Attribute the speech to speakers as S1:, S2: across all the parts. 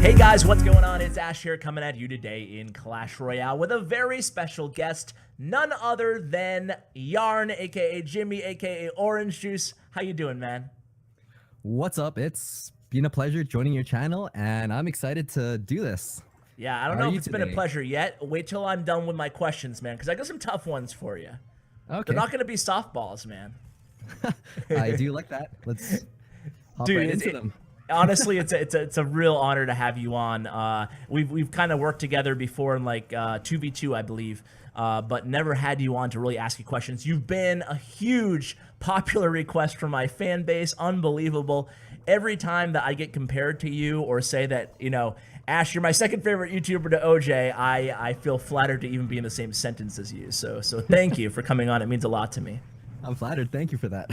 S1: Hey guys, what's going on? It's Ash here coming at you today in Clash Royale with a very special guest, none other than Yarn, aka Jimmy, aka Orange Juice. How you doing, man?
S2: What's up? It's been a pleasure joining your channel, and I'm excited to do this.
S1: Yeah, I don't know if it's been a pleasure yet. Wait till I'm done with my questions, man, because I got some tough ones for you.
S2: Okay.
S1: They're not going to be softballs, man.
S2: I do like that. Let's hop right into them.
S1: Honestly, it's a real honor to have you on. We've kind of worked together before in like 2v2, I believe, but never had you on to really ask you questions. You've been a huge popular request from my fan base, unbelievable. Every time that I get compared to you or say that, you know, Ash, you're my second favorite YouTuber to OJ, I feel flattered to even be in the same sentence as you. So thank you for coming on. It means a lot to me.
S2: I'm flattered. Thank you for that.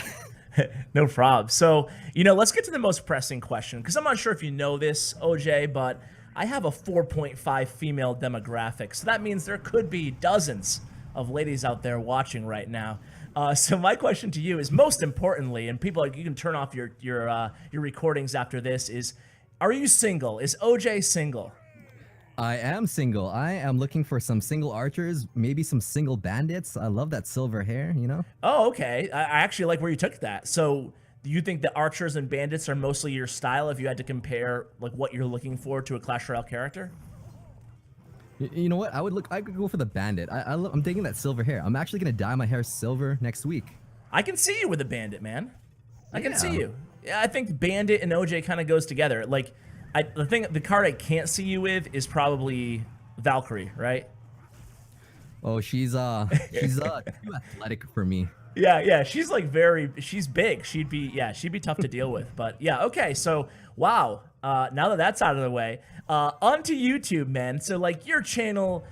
S1: No problem. So, you know, let's get to the most pressing question, because I'm not sure if you know this, OJ, but I have a 4.5 female demographic. So that means there could be dozens of ladies out there watching right now. So my question to you is, most importantly, and people, like, you can turn off your recordings after this, is, are you single? Is OJ single?
S2: I am single. I am looking for some single archers, maybe some single bandits. I love that silver hair, you know?
S1: Oh, okay. I actually like where you took that. So do you think that archers and bandits are mostly your style if you had to compare like what you're looking for to a Clash Royale character?
S2: You know what? I could go for the bandit. I'm digging that silver hair. I'm actually gonna dye my hair silver next week.
S1: I can see you with a bandit, man. I can see you. Yeah, I think bandit and OJ kind of goes together. Like, the card I can't see you with is probably Valkyrie, right?
S2: Oh, she's too athletic for me.
S1: Yeah, she's like she's big. She'd be tough to deal with. But yeah, okay. So wow. Now that that's out of the way, onto YouTube, man. So like your channel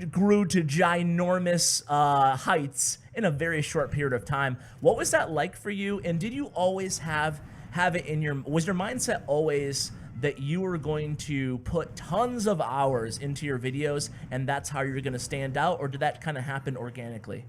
S1: grew to ginormous heights in a very short period of time. What was that like for you? And did you always have it in was your mindset always that you were going to put tons of hours into your videos and that's how you're going to stand out, or did that kind of happen organically?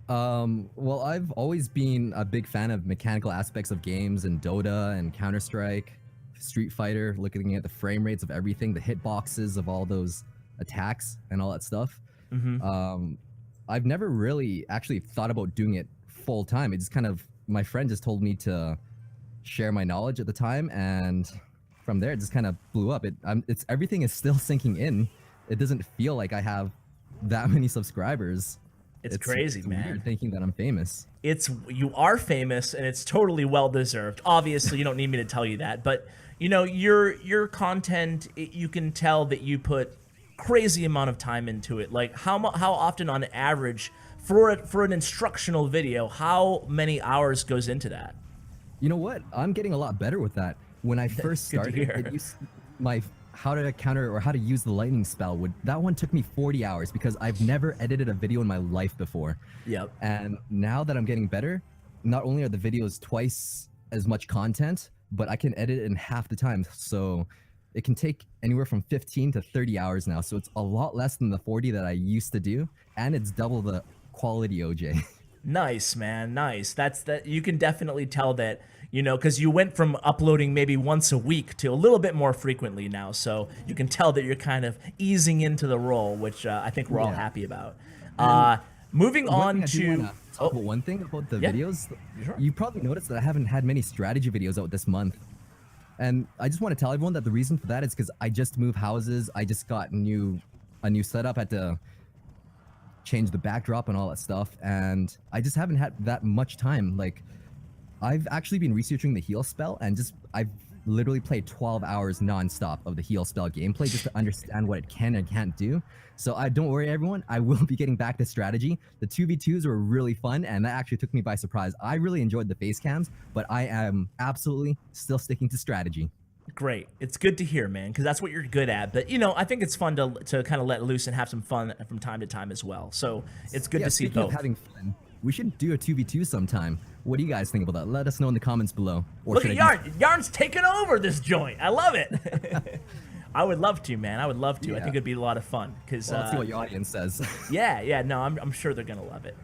S2: Well, I've always been a big fan of mechanical aspects of games and Dota and Counter-Strike, Street Fighter, looking at the frame rates of everything, the hitboxes of all those attacks and all that stuff.
S1: Mm-hmm.
S2: I've never really actually thought about doing it full time. It just kind of, my friend just told me to share my knowledge at the time, and from there it just kind of blew up. It's everything is still sinking in. It doesn't feel like I have that many subscribers.
S1: It's crazy, man.
S2: Weird thinking that I'm famous.
S1: You are famous, and it's totally well deserved. Obviously, you don't need me to tell you that, but you know your content. You can tell that you put crazy amount of time into it. Like how often on average for an instructional video, how many hours goes into that?
S2: You know what? I'm getting a lot better with that. When I first started, how to counter or how to use the lightning spell, that one took me 40 hours because I've never edited a video in my life before.
S1: Yep.
S2: And now that I'm getting better, not only are the videos twice as much content, but I can edit it in half the time. So it can take anywhere from 15 to 30 hours now. So it's a lot less than the 40 that I used to do, and it's double the quality, OJ.
S1: Nice, man. Nice. That you can definitely tell that, you know, because you went from uploading maybe once a week to a little bit more frequently now. So you can tell that you're kind of easing into the role, which I think we're all happy about. Moving on to
S2: one thing about the videos.
S1: Sure.
S2: You probably noticed that I haven't had many strategy videos out this month. And I just want to tell everyone that the reason for that is because I just moved houses. I just got a new setup, had to change the backdrop and all that stuff, and I just haven't had that much time. Like, I've actually been researching the heal spell, and I've literally played 12 hours non-stop of the heal spell gameplay just to understand what it can and can't do. So don't worry, everyone, I will be getting back to strategy. The 2v2s were really fun, and that actually took me by surprise. I really enjoyed the face cams, but I am absolutely still sticking to strategy.
S1: Great. It's good to hear, man, because that's what you're good at. But, you know, I think it's fun to kind of let loose and have some fun from time to time as well. So it's good to see both.
S2: Of having fun, we should do a 2v2 sometime. What do you guys think about that? Let us know in the comments below.
S1: Or look at Yarn. Yarn's taking over this joint. I love it. I would love to, man. I would love to. I
S2: Yeah.
S1: think it'd be a lot of fun because
S2: Well, let's see what your audience says.
S1: yeah. No, I'm sure they're gonna love it.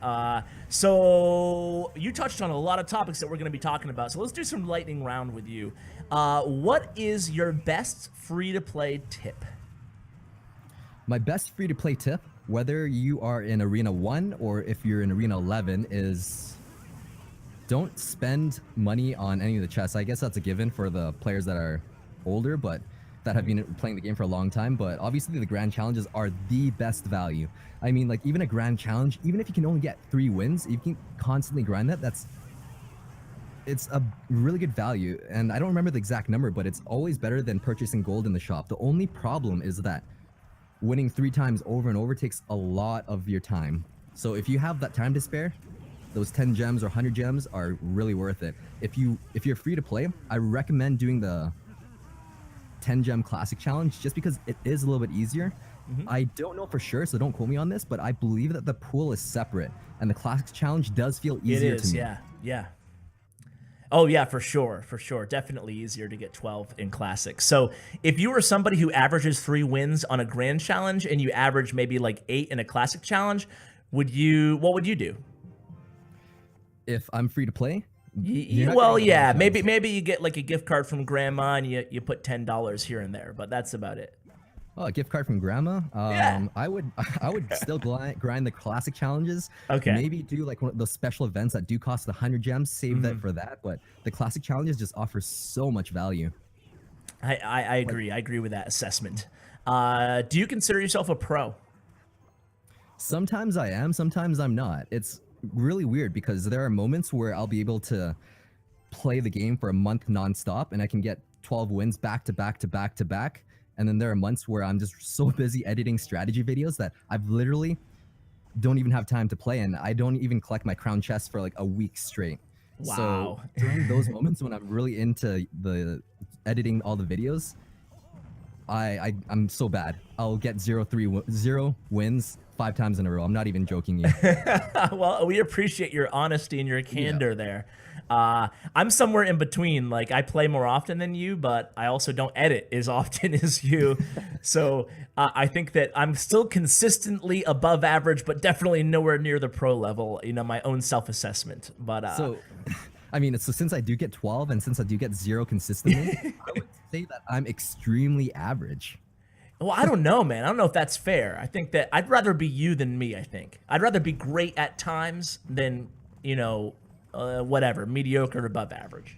S1: So you touched on a lot of topics that we're gonna be talking about. So let's do some lightning round with you. What is your best free-to-play tip?
S2: My best free-to-play tip, whether you are in Arena 1 or if you're in Arena 11, is don't spend money on any of the chests. I guess that's a given for the players that are older, but that have been playing the game for a long time. But obviously the grand challenges are the best value. I mean, like, even a grand challenge, even if you can only get 3 wins, you can constantly grind that. It's a really good value. And I don't remember the exact number, but it's always better than purchasing gold in the shop. The only problem is that winning 3 times over and over takes a lot of your time. So if you have that time to spare, those 10 gems or 100 gems are really worth it. If you're free to play, I recommend doing the 10 gem classic challenge just because it is a little bit easier. I don't know for sure, so don't quote me on this, but I believe that the pool is separate and the classic challenge does feel easier to me.
S1: Yeah. Oh yeah, for sure. Definitely easier to get 12 in classic. So if you were somebody who averages 3 wins on a grand challenge and you average maybe like 8 in a classic challenge, what would you do?
S2: If I'm free to play?
S1: Well, yeah, maybe you get like a gift card from grandma and you put $10 here and there, but that's about it.
S2: Oh, a gift card from grandma?
S1: Yeah.
S2: I would still grind the classic challenges.
S1: Okay.
S2: Maybe do like one of those special events that do cost 100 gems, save that for that. But the classic challenges just offer so much value.
S1: I agree. I agree with that assessment. Do you consider yourself a pro?
S2: Sometimes I am, sometimes I'm not. It's really weird because there are moments where I'll be able to play the game for a month nonstop and I can get 12 wins back to back to back to back. And then there are months where I'm just so busy editing strategy videos that I've literally don't even have time to play, and I don't even collect my crown chest for like a week straight.
S1: Wow.
S2: So during those moments when I'm really into the editing all the videos, I'm so bad. I'll get 0 wins 5 times in a row. I'm not even joking you.
S1: Well, we appreciate your honesty and your candor there. I'm somewhere in between. Like, I play more often than you, but I also don't edit as often as you. So I think that I'm still consistently above average, but definitely nowhere near the pro level, my own self-assessment. But
S2: so, I mean, so since I do get 12 and since I do get 0 consistently, I would say that I'm extremely average.
S1: Well, I don't know, man. I don't know if that's fair. I think that I'd rather be you than me, I think. I'd rather be great at times than, whatever, mediocre or above average.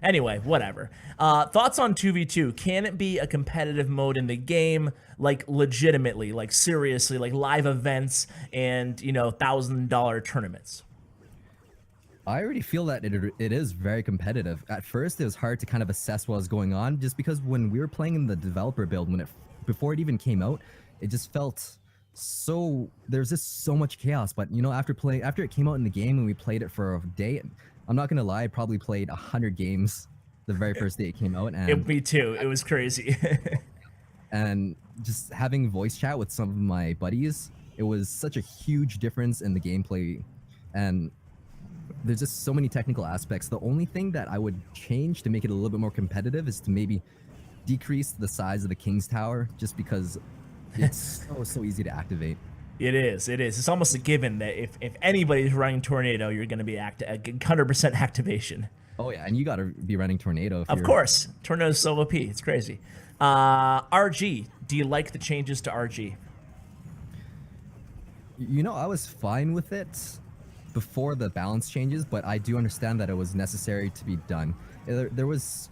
S1: Anyway, whatever. Thoughts on 2v2? Can it be a competitive mode in the game, like legitimately, like seriously, like live events and, $1,000 tournaments?
S2: I already feel that it is very competitive. At first, it was hard to kind of assess what was going on, just because when we were playing in the developer build, before it even came out, it just felt so there's just so much chaos. But after it came out in the game and we played it for a day, I'm not gonna lie, I probably played 100 games the very first day it came out. And
S1: me too. It was crazy.
S2: And just having voice chat with some of my buddies, it was such a huge difference in the gameplay, and there's just so many technical aspects. The only thing that I would change to make it a little bit more competitive is to maybe decrease the size of the King's Tower, just because it's so easy to activate.
S1: It is. It's almost a given that if anybody's running Tornado, you're going to be 100% activation.
S2: Oh yeah, and you got to be running Tornado.
S1: Of course. Tornado's so OP. It's crazy. RG. Do you like the changes to RG?
S2: I was fine with it before the balance changes, but I do understand that it was necessary to be done. There was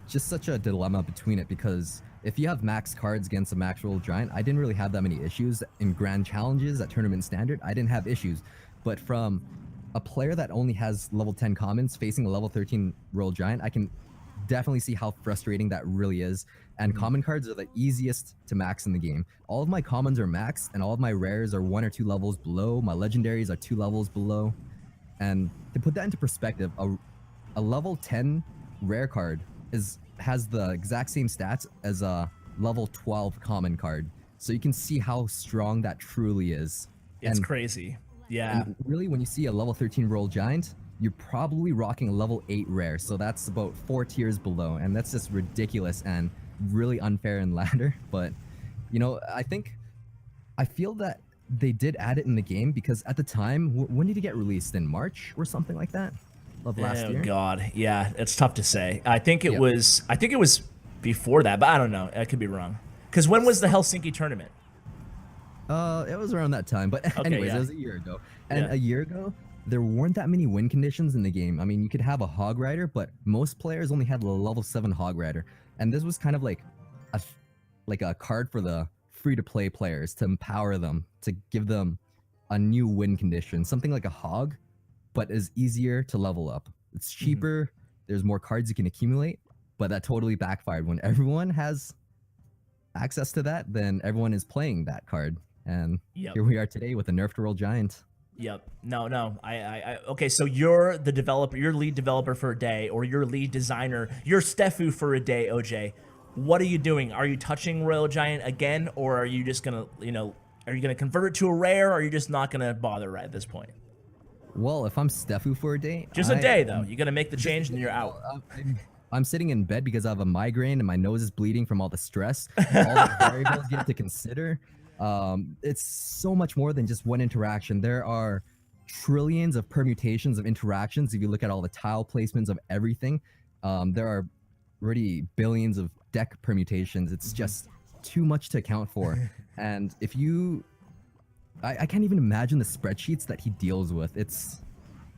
S2: just such a dilemma between it, because if you have max cards against a max roll giant, I didn't really have that many issues. In grand challenges at tournament standard, I didn't have issues. But from a player that only has level 10 commons facing a level 13 roll giant, I can definitely see how frustrating that really is. And common cards are the easiest to max in the game. All of my commons are maxed, and all of my rares are 1 or 2 levels below. My legendaries are 2 levels below. And to put that into perspective, a level 10 rare card has the exact same stats as a level 12 common card. So you can see how strong that truly is.
S1: It's crazy. Yeah.
S2: And really, when you see a level 13 roll giant, you're probably rocking a level 8 rare. So that's about 4 tiers below. And that's just ridiculous. And really unfair in ladder. But you know, I feel that they did add it in the game because at the time, when did it get released? In March or something like that of last
S1: Oh
S2: year?
S1: God, yeah, it's tough to say. I think it
S2: Yeah.
S1: was. I think it was before that, but I don't know. I could be wrong. Because when was the Helsinki tournament?
S2: It was around that time. But
S1: Okay,
S2: anyways,
S1: yeah.
S2: it was a year ago. And
S1: Yeah.
S2: a year ago, there weren't that many win conditions in the game. I mean, you could have a hog rider, but most players only had a level 7 hog rider. And this was kind of like a card for the free to play players to empower them, to give them a new win condition, something like a hog, but is easier to level up. It's cheaper. There's more cards you can accumulate, but that totally backfired. When everyone has access to that, then everyone is playing that card. And
S1: Yep.
S2: here we are today with a nerfed Royal Giant.
S1: Yep. No. Okay. So you're the developer, you're lead developer for a day, or you're lead designer, you're Stefu for a day, OJ. What are you doing? Are you touching Royal Giant again, or are you just gonna, are you gonna convert it to a rare, or are you just not gonna bother right at this point?
S2: Well, if I'm Stefu for a day,
S1: Just a day though. You gotta make the change, and you're out.
S2: I'm sitting in bed because I have a migraine and my nose is bleeding from all the stress. All the variables you have to consider. It's so much more than just one interaction. There are trillions of permutations of interactions. If you look at all the tile placements of everything, there are already billions of deck permutations. It's just too much to account for. And if you, I can't even imagine the spreadsheets that he deals with. It's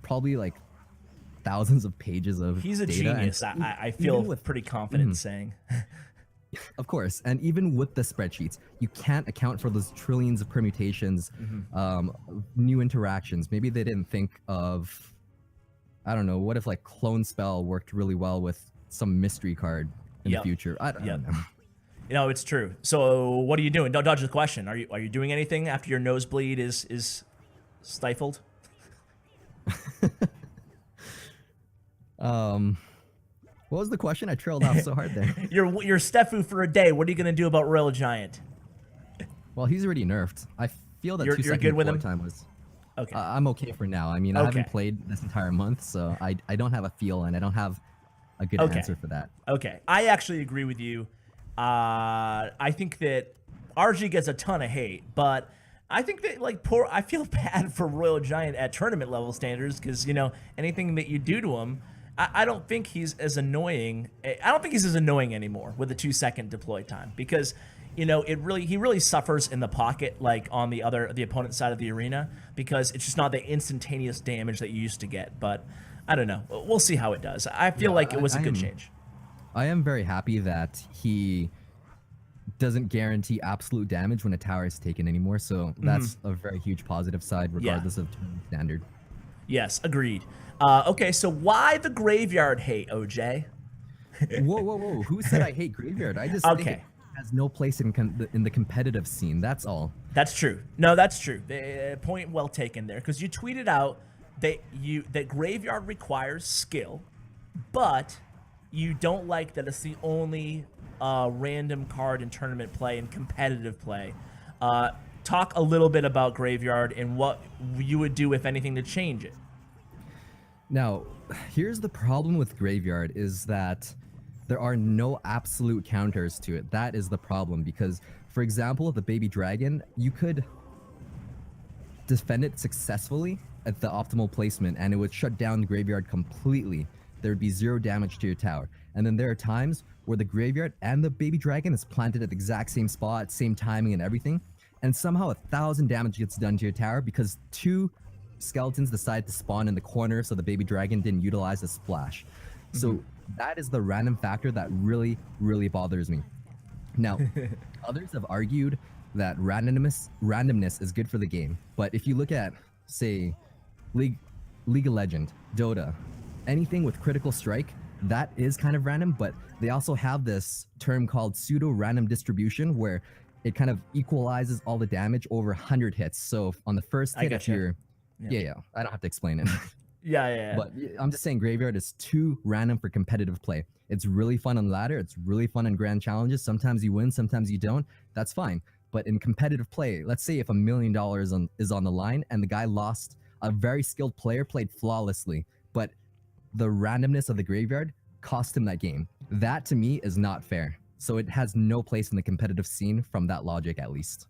S2: probably like thousands of pages of
S1: He's a
S2: data.
S1: genius.
S2: And
S1: I
S2: even
S1: feel
S2: with,
S1: pretty confident saying.
S2: of course, and even with the spreadsheets, you can't account for those trillions of permutations, new interactions. Maybe they didn't think of, I don't know, what if like Clone Spell worked really well with some mystery card in the future? I don't know.
S1: It's true. So what are you doing? Don't dodge the question. Are you doing anything after your nosebleed is stifled?
S2: What was the question? I trailed off so hard there.
S1: You're Stefu for a day. What are you gonna do about Royal Giant?
S2: Well, he's already nerfed. I feel that
S1: You're
S2: 2 second
S1: good with
S2: deploy
S1: him?
S2: time was.
S1: Okay.
S2: I'm okay for now. I mean, I haven't played this entire month, so I don't have a feel and I don't have a good answer for that.
S1: Okay. I actually agree with you. I think that RG gets a ton of hate, but I think that I feel bad for Royal Giant at tournament level standards because anything that you do to him, I don't think he's as annoying. I don't think he's as annoying anymore with the 2 second deploy time because he really suffers in the pocket like on the opponent's side of the arena because it's just not the instantaneous damage that you used to get. But I don't know. We'll see how it does. I feel like it was a good change.
S2: I am very happy that he doesn't guarantee absolute damage when a tower is taken anymore. So that's a very huge positive side, regardless of tournament standard.
S1: Yes, agreed. Okay, so why the graveyard hate, OJ?
S2: Whoa! Who said I hate graveyard? I just think it has no place in the competitive scene. That's all.
S1: That's true. No, that's true. Point well taken there, because you tweeted out that graveyard requires skill, but you don't like that it's the only random card in tournament play and competitive play. Talk a little bit about graveyard and what you would do, if anything, to change it.
S2: Now, here's the problem with graveyard is that there are no absolute counters to it. That is the problem because, for example, the baby dragon, you could defend it successfully at the optimal placement and it would shut down the graveyard completely. There would be 0 damage to your tower. And then there are times where the graveyard and the baby dragon is planted at the exact same spot, same timing and everything, and somehow 1,000 damage gets done to your tower because 2 skeletons decide to spawn in the corner so the baby dragon didn't utilize the splash. So that is the random factor that really, really bothers me. Now, others have argued that randomness is good for the game, but if you look at, say, League of Legends, Dota, anything with critical strike, that is kind of random, but they also have this term called pseudo-random distribution where it kind of equalizes all the damage over 100 hits. So on the first hit, if you're... Yeah, I don't have to explain it.
S1: Yeah.
S2: But I'm just saying graveyard is too random for competitive play. It's really fun on ladder. It's really fun in grand challenges. Sometimes you win, sometimes you don't. That's fine. But in competitive play, let's say if $1 million is on the line and the guy lost, a very skilled player played flawlessly, but the randomness of the graveyard cost him that game. That to me is not fair. So it has no place in the competitive scene from that logic, at least.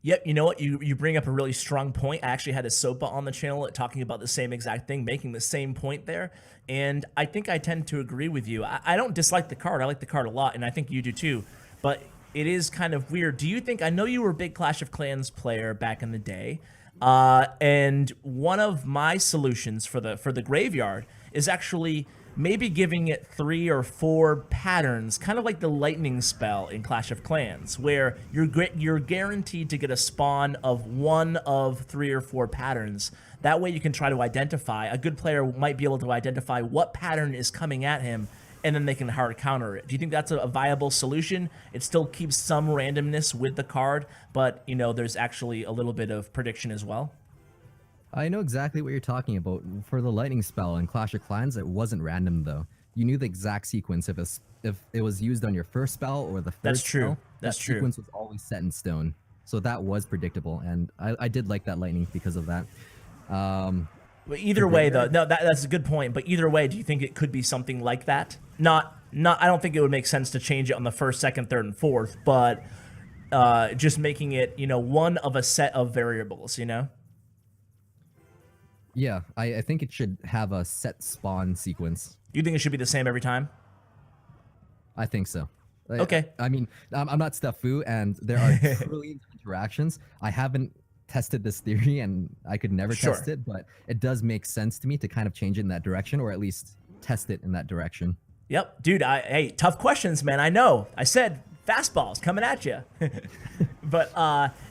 S1: Yep, you know what? You bring up a really strong point. I actually had a Sopa on the channel talking about the same exact thing, making the same point there. And I think I tend to agree with you. I don't dislike the card. I like the card a lot, and I think you do too. But it is kind of weird. Do you think, I know you were a big Clash of Clans player back in the day, and one of my solutions for the graveyard is actually maybe giving it 3 or 4 patterns, kind of like the lightning spell in Clash of Clans, where you're guaranteed to get a spawn of 1 of 3 or 4 patterns. That way you can try to identify, a good player might be able to identify what pattern is coming at him, and then they can hard counter it. Do you think that's a viable solution? It still keeps some randomness with the card, but you know, there's actually a little bit of prediction as well.
S2: I know exactly what you're talking about. For the lightning spell in Clash of Clans, it wasn't random though. You knew the exact sequence if it was used on your first spell or the first
S1: That's true.
S2: spell.
S1: That's
S2: that
S1: true.
S2: sequence was always set in stone. So that was predictable, and I did like that lightning because of that.
S1: But either way, though, no, that's a good point. But either way, do you think it could be something like that? Not. I don't think it would make sense to change it on the first, second, third, and fourth, but just making it, you know, one of a set of variables, you know.
S2: Yeah, I think it should have a set spawn sequence.
S1: You think it should be the same every time?
S2: I think so.
S1: Okay.
S2: I mean, I'm not Steffu, and there are trillions of interactions. I haven't tested this theory, and I could never test it, but it does make sense to me to kind of change it in that direction, or at least test it in that direction.
S1: Yep, dude. Hey, tough questions, man. I know. I said fastballs coming at you, but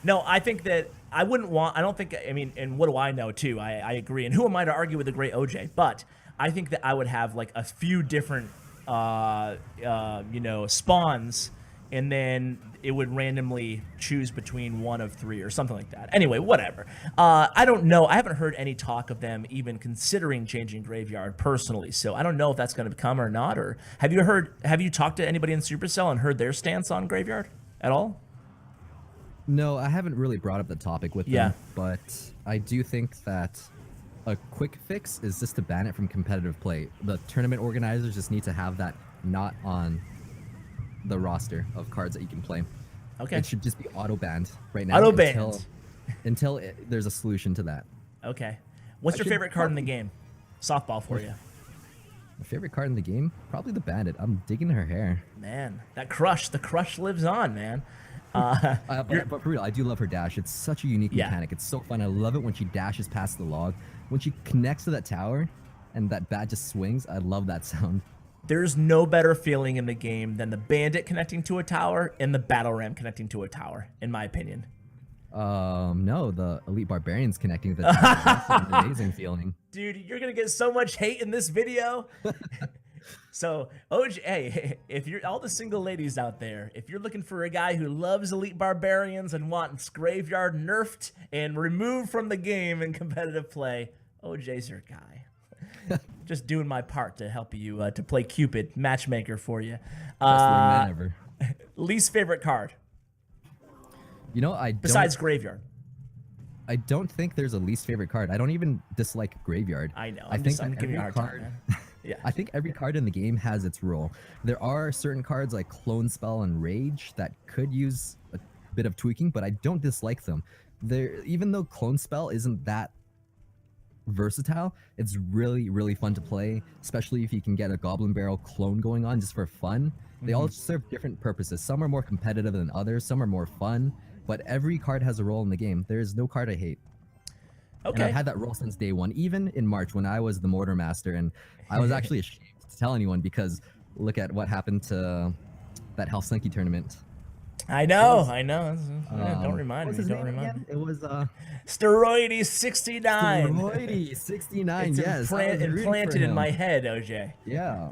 S1: no, I think that I wouldn't want. I don't think. I mean, and what do I know too? I agree. And who am I to argue with the great OJ? But I think that I would have like a few different, you know, spawns, and then it would randomly choose between 1 of 3 or something like that. Anyway, whatever. I don't know. I haven't heard any talk of them even considering changing Graveyard personally, so I don't know if that's going to come or not. Or have you talked to anybody in Supercell and heard their stance on Graveyard at all?
S2: No, I haven't really brought up the topic with them, but I do think that a quick fix is just to ban it from competitive play. The tournament organizers just need to have that not on the roster of cards that you can play.
S1: Okay.
S2: It should just be auto banned right now.
S1: Auto banned
S2: until there's a solution to that.
S1: Okay. What's your favorite card in the game? Softball for you.
S2: My favorite card in the game? Probably the Bandit. I'm digging her hair.
S1: Man, that crush. The crush lives on, man.
S2: But for real, I do love her dash. It's such a unique mechanic. It's so fun. I love it when she dashes past the log. When she connects to that tower and that bat just swings, I love that sound.
S1: There's no better feeling in the game than the Bandit connecting to a tower and the Battle Ram connecting to a tower, in my opinion.
S2: No, the Elite Barbarians connecting to the tower. That's an amazing feeling.
S1: Dude, you're going to get so much hate in this video. So, OJ, hey, if you're all the single ladies out there, if you're looking for a guy who loves Elite Barbarians and wants Graveyard nerfed and removed from the game in competitive play, OJ's your guy. Just doing my part to help you to play Cupid, matchmaker for you.
S2: Best man ever.
S1: Least favorite card?
S2: You know,
S1: besides Graveyard.
S2: I don't think there's a least favorite card. I don't even dislike Graveyard.
S1: I know.
S2: I'm
S1: giving you a hard time, man. Yeah.
S2: I think every card in the game has its role. There are certain cards like Clone Spell and Rage that could use a bit of tweaking, but I don't dislike them. Even though Clone Spell isn't that versatile, it's really, really fun to play, especially if you can get a Goblin Barrel clone going on just for fun. They all serve different purposes. Some are more competitive than others, some are more fun, but every card has a role in the game. There's no card I hate.
S1: Okay.
S2: And I've had that role since day one, even in March when I was the Mortar Master, and I was actually ashamed to tell anyone because look at what happened to that Helsinki tournament.
S1: I know. Don't remind me. Don't remind me.
S2: It was
S1: Steroidy 69.
S2: Steroidy 69.
S1: It's
S2: yes,
S1: implanted in my head, OJ.
S2: Yeah.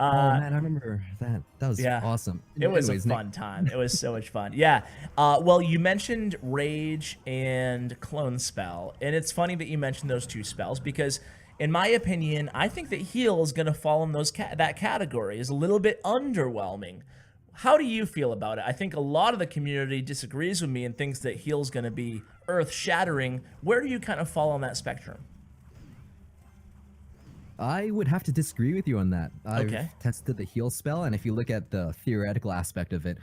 S2: Oh man, I remember that. That was awesome.
S1: It was a fun time. It was so much fun. Yeah. Well, you mentioned Rage and Clone Spell, and it's funny that you mentioned those two spells because, in my opinion, I think that Heal is going to fall in that category. Is a little bit underwhelming. How do you feel about it? I think a lot of the community disagrees with me and thinks that Heal's going to be earth-shattering. Where do you kind of fall on that spectrum?
S2: I would have to disagree with you on that. I've
S1: Okay.
S2: tested the heal spell, and if you look at the theoretical aspect of it,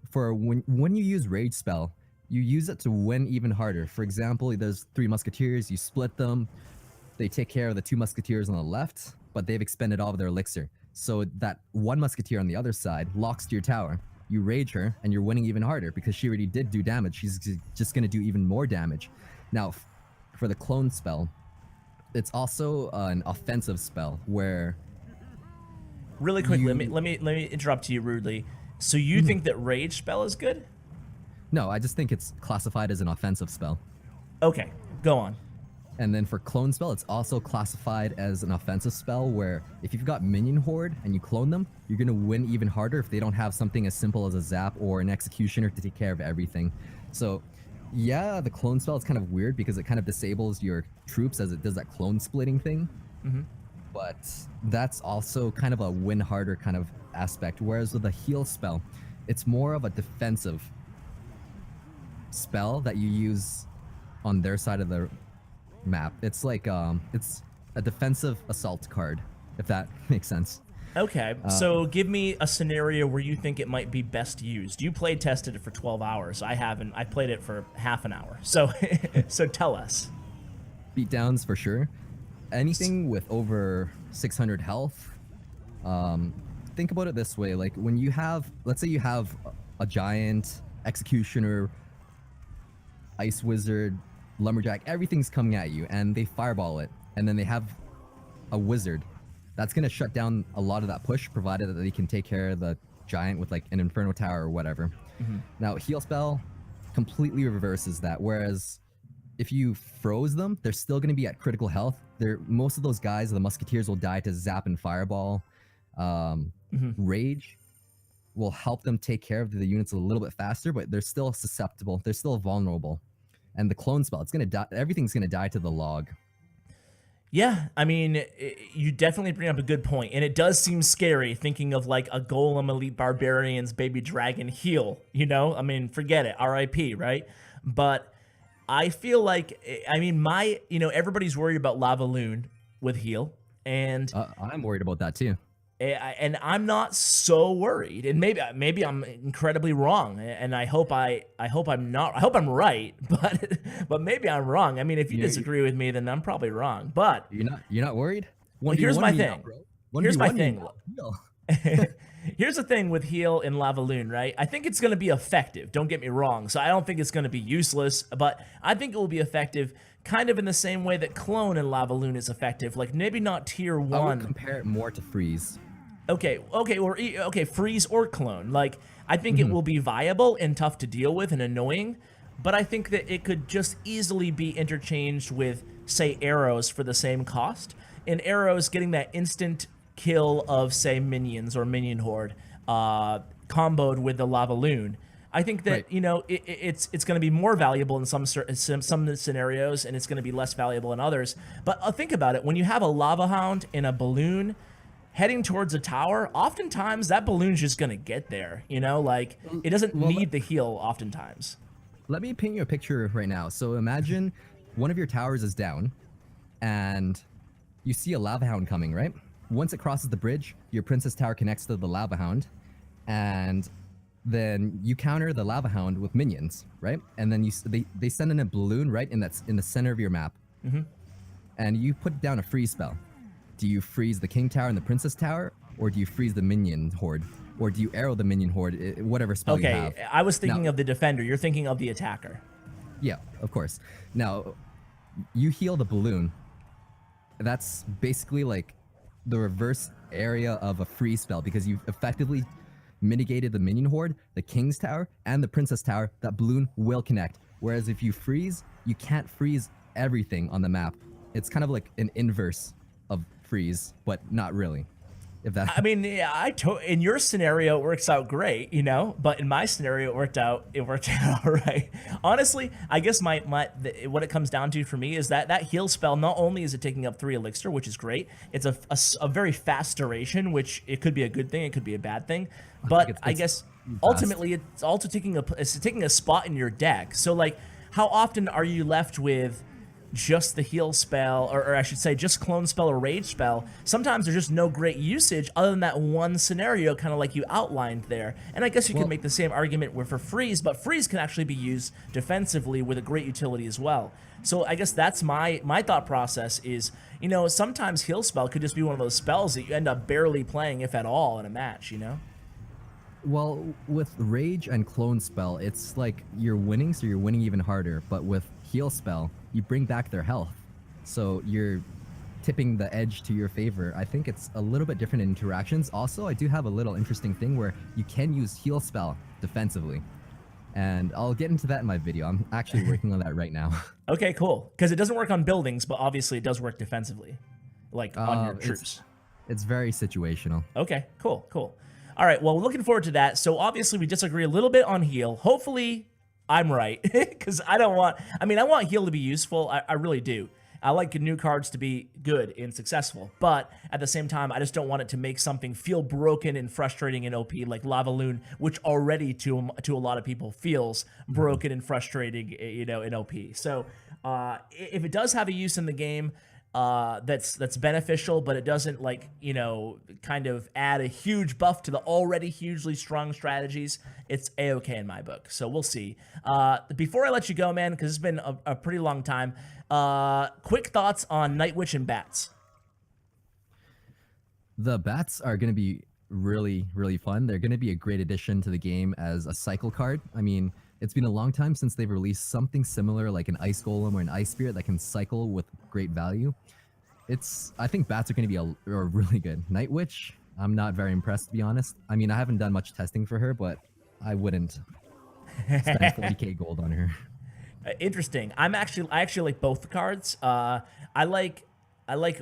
S2: for when you use rage spell, you use it to win even harder. For example, there's 3 musketeers, you split them, they take care of the 2 musketeers on the left, but they've expended all of their elixir. So that 1 musketeer on the other side locks to your tower. You rage her, and you're winning even harder because she already did do damage. She's just going to do even more damage. Now, for the clone spell, it's also an offensive spell where
S1: Really quickly, let me interrupt you rudely. So you think that rage spell is good?
S2: no, I just think it's classified as an offensive spell.
S1: Okay, go on.
S2: And then for clone spell, it's also classified as an offensive spell where if you've got minion horde and you clone them, you're going to win even harder if they don't have something as simple as a zap or an executioner to take care of everything. So yeah, the clone spell is kind of weird because it kind of disables your troops as it does that clone splitting thing. But that's also kind of a win harder kind of aspect. Whereas with the heal spell, it's more of a defensive spell that you use on their side of the map. It's like it's a defensive assault card, if that makes sense.
S1: Okay, so give me a scenario where you think it might be best used. You played tested it for 12 hours. I haven't. I played it for half an hour. So so tell us.
S2: Beatdowns for sure. Anything with over 600 health. Think about it this way: like when you have, let's say you have a giant executioner, ice wizard, lumberjack, everything's coming at you, and they fireball it, and then they have a wizard. That's gonna shut down a lot of that push, provided that they can take care of the giant with like an inferno tower or whatever. Now, heal spell completely reverses that. Whereas if you froze them, they're still gonna be at critical health. Most of those guys, the musketeers, will die to zap and fireball. Rage will help them take care of the units a little bit faster, but they're still susceptible. They're still vulnerable. And the clone spell, it's gonna die. Everything's gonna die to the log.
S1: Yeah, I mean, you definitely bring up a good point, and it does seem scary thinking of like a golem elite barbarians baby dragon heal. You know, I mean, forget it, RIP, right? But I feel like, I mean, everybody's worried about Lava Loon with heal, and
S2: I'm worried about that too.
S1: and I'm not so worried, and maybe I'm incredibly wrong, and I hope I'm not. I hope I'm right, but maybe I'm wrong. I mean, if you disagree with me, then I'm probably wrong. But
S2: You're not worried?
S1: here's my thing. Here's my thing.
S2: No.
S1: Here's the thing with heal in Lava Loon, right? I think it's going to be effective. Don't get me wrong. So I don't think it's going to be useless, but I think it will be effective kind of in the same way that clone in Lava Loon is effective. Like maybe not tier 1.
S2: I would compare it more to freeze.
S1: Okay, freeze or clone. Like, I think it will be viable and tough to deal with and annoying, but I think that it could just easily be interchanged with, say, arrows for the same cost. And arrows getting that instant kill of, say, minions or minion horde, comboed with the Lava Loon. I think that,
S2: right.
S1: It's going to be more valuable in some scenarios, and it's going to be less valuable in others. But think about it. When you have a Lava Hound in a balloon heading towards a tower, oftentimes that balloon's just gonna get there, like it doesn't need the heal oftentimes.
S2: Let me paint you a picture right now. So imagine one of your towers is down and you see a lava hound coming, right? Once it crosses the bridge, your princess tower connects to the lava hound, and then you counter the lava hound with minions, right? And then they send in a balloon right in the center of your map, and you put down a freeze spell. Do you freeze the king tower and the princess tower, or do you freeze the minion horde, or do you arrow the minion horde? Whatever spell you have.
S1: Okay, I was thinking of the defender. You're thinking of the attacker.
S2: Yeah, of course. Now, you heal the balloon. That's basically like the reverse area of a freeze spell, because you've effectively mitigated the minion horde, the king's tower, and the princess tower. That balloon will connect. Whereas if you freeze, you can't freeze everything on the map. It's kind of like an inverse of freeze, but not really. If that,
S1: I mean, yeah, in your scenario it works out great, but in my scenario it worked out all right. Honestly, I guess what it comes down to for me is that heal spell, not only is it taking up 3 elixir, which is great, it's a very fast duration, which it could be a good thing, it could be a bad thing, but I guess ultimately it's also taking a spot in your deck. So like, how often are you left with just the heal spell, or I should say just clone spell or rage spell, sometimes there's just no great usage other than that one scenario, kind of like you outlined there. And I guess you could make the same argument for freeze, but freeze can actually be used defensively with a great utility as well. So I guess that's my thought process is, you know, sometimes heal spell could just be one of those spells that you end up barely playing, if at all, in a match, you know?
S2: Well, with rage and clone spell, it's like you're winning, so you're winning even harder. But with heal spell, you bring back their health, so you're tipping the edge to your favor. I think it's a little bit different in interactions. Also, I do have a little interesting thing where you can use heal spell defensively, and I'll get into that in my video. I'm actually working on that right now.
S1: Okay, cool. Because it doesn't work on buildings, but obviously it does work defensively, like on your troops.
S2: It's very situational.
S1: Okay, cool, cool. All right, well, we're looking forward to that. So obviously we disagree a little bit on heal. Hopefully I'm right, because I want heal to be useful. I really do. I like new cards to be good and successful, but at the same time, I just don't want it to make something feel broken and frustrating in OP, like Lava Loon, which already to a lot of people feels broken and frustrating, you know, in OP. So if it does have a use in the game, that's beneficial, but it doesn't, like, you know, kind of add a huge buff to the already hugely strong strategies, it's a-okay in my book. So we'll see. Before I let you go, man, because it's been a pretty long time, quick thoughts on Night Witch and bats.
S2: The bats are going to be really, really fun. They're going to be a great addition to the game as a cycle card. I mean, it's been a long time since they've released something similar like an Ice Golem or an Ice Spirit that can cycle with great value. I think bats are going to be a really good. Night Witch, I'm not very impressed, to be honest. I mean, I haven't done much testing for her, but I wouldn't spend 40k gold on her.
S1: Interesting. I actually like both the cards. I like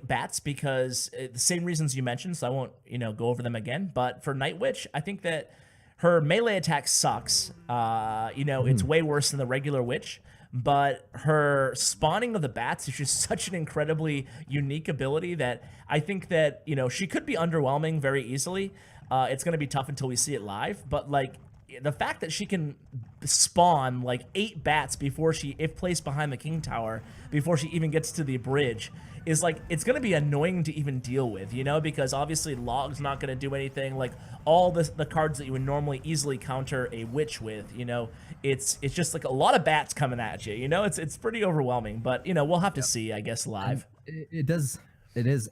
S1: bats because the same reasons you mentioned, so I won't, you know, go over them again. But for Night Witch, I think that her melee attack sucks. You know, it's way worse than the regular witch, but her spawning of the bats is just such an incredibly unique ability that I think that, you know, she could be underwhelming very easily. It's going to be tough until we see it live, but like the fact that she can spawn like 8 bats before if placed behind the king tower, before she even gets to the bridge, is like, it's going to be annoying to even deal with, you know, because obviously log's not going to do anything. Like all the cards that you would normally easily counter a witch with, you know, it's just like a lot of bats coming at you, you know. It's pretty overwhelming, but you know, we'll have to see, I guess, live.
S2: It is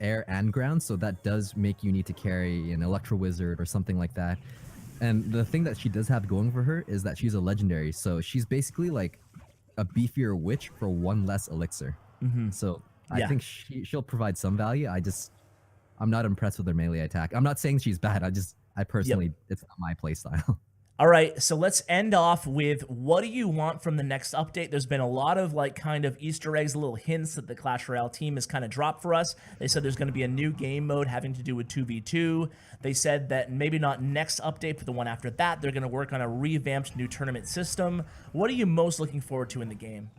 S2: air and ground, so that does make you need to carry an Electro Wizard or something like that. And the thing that she does have going for her is that she's a legendary, so she's basically like a beefier witch for 1 less elixir. So I think she'll provide some value. I'm not impressed with her melee attack. I'm not saying she's bad. I personally, it's not my playstyle.
S1: All right, so let's end off with, what do you want from the next update? There's been a lot of like kind of Easter eggs, little hints that the Clash Royale team has kind of dropped for us. They said there's going to be a new game mode having to do with 2v2. They said that maybe not next update, but the one after that, they're going to work on a revamped new tournament system. What are you most looking forward to in the game?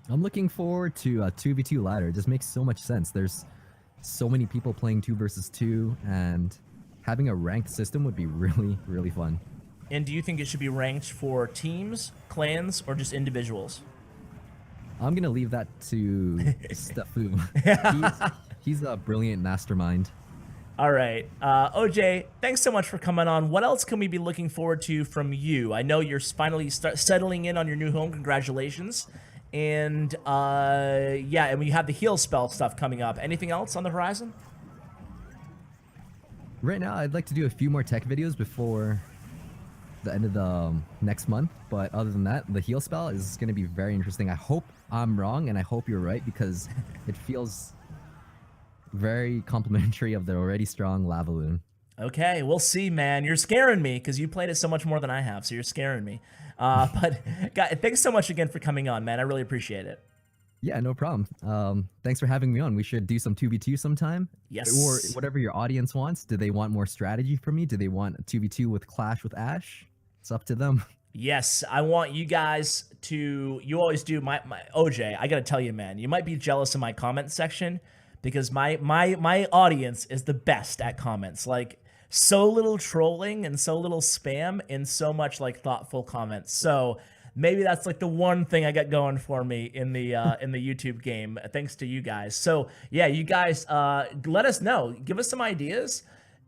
S2: I'm looking forward to a 2v2 ladder. It just makes so much sense. There's so many people playing 2 versus 2, and having a ranked system would be really, really fun.
S1: And do you think it should be ranked for teams, clans, or just individuals?
S2: I'm going to leave that to Stefu. He's a brilliant mastermind.
S1: All right. OJ, thanks so much for coming on. What else can we be looking forward to from you? I know you're finally settling in on your new home. Congratulations. And yeah, and we have the heal spell stuff coming up. Anything else on the horizon?
S2: Right now, I'd like to do a few more tech videos before the end of the next month, but other than that, the heal spell is going to be very interesting. I hope I'm wrong, and I hope you're right, because it feels very complimentary of the already strong Lava Loon.
S1: Okay, we'll see, man. You're scaring me because you played it so much more than I have, so you're scaring me. But guys, thanks so much again for coming on, man. I really appreciate it.
S2: Yeah, no problem. Thanks for having me on. We should do some 2v2 sometime.
S1: Yes.
S2: Or whatever your audience wants. Do they want more strategy from me? Do they want a 2v2 with Clash with Ash? It's up to them.
S1: Yes, I want you guys to, you always do, my OJ, I gotta tell you, man, you might be jealous of my comment section, because my audience is the best at comments. Like, so little trolling and so little spam and so much like thoughtful comments. So maybe that's like the one thing I got going for me in the YouTube game, thanks to you guys. So yeah, you guys, let us know, give us some ideas.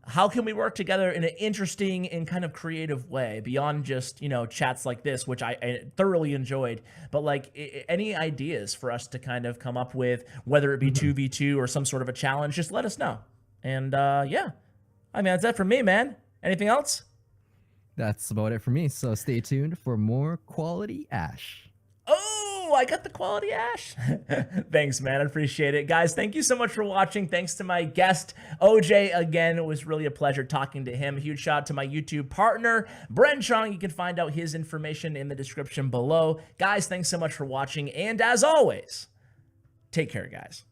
S1: How can we work together in an interesting and kind of creative way beyond just, you know, chats like this, which I thoroughly enjoyed, but like any ideas for us to kind of come up with, whether it be 2v2 or some sort of a challenge, just let us know. And yeah, I mean, that's it for me, man. Anything else?
S2: That's about it for me. So stay tuned for more quality Ash.
S1: Oh, I got the quality Ash. Thanks, man. I appreciate it. Guys, thank you so much for watching. Thanks to my guest, OJ, again. It was really a pleasure talking to him. Huge shout out to my YouTube partner, Bren Chong. You can find out his information in the description below. Guys, thanks so much for watching. And as always, take care, guys.